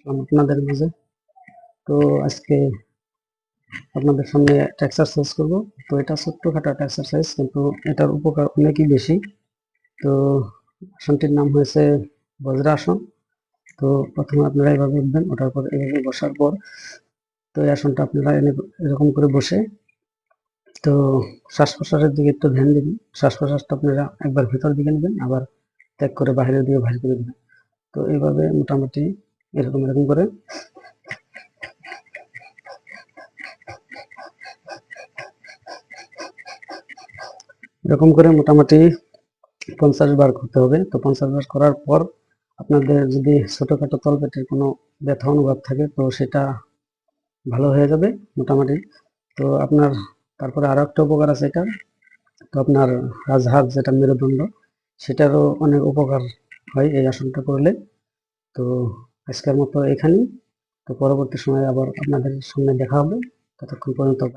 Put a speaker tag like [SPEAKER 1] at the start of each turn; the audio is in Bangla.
[SPEAKER 1] আপনাদের মাঝে। তো আজকে আপনাদের সামনে একটা এক্সারসাইজ করব। তো এটা ছোট্টখাটো একটা এক্সারসাইজ, কিন্তু এটার উপকার অনেকই বেশি। তো আসনটির নাম হয়েছে বজ্রাসন। তো প্রথমে আপনারা এইভাবে উঠবেন, ওঠার পর এইভাবে বসার পর তো এই আসনটা আপনারা এরকম করে বসে তো শ্বাস প্রশ্বাসের দিকে একটু ধ্যান দিবেন। শ্বাস প্রশ্বাসটা আপনারা একবার ভিতর দিকে নেবেন, আবার ত্যাগ করে বাইরের দিকে বাহির করে দেবেন। তো এইভাবে মোটামুটি এরকম করে মোটামুটি 50 বার করতে হবে। তো 50 বার করার পর আপনাদের যদি ছোটখাটো তলপেটের কোনো ব্যথা অনুভব থাকে তো সেটা ভালো হয়ে যাবে মোটামুটি। তো আপনার তারপরে আরো একটা উপকার আছে এটা। তো আপনার রাজহাড় যেটা মেরুদণ্ড, সেটারও অনেক উপকার হয় এই আসনটা করলে। তো আজকের মতো এখানেই। তো পরবর্তী সময়ে আবার আপনাদের সামনে দেখা হবে। ততক্ষণ পর্যন্ত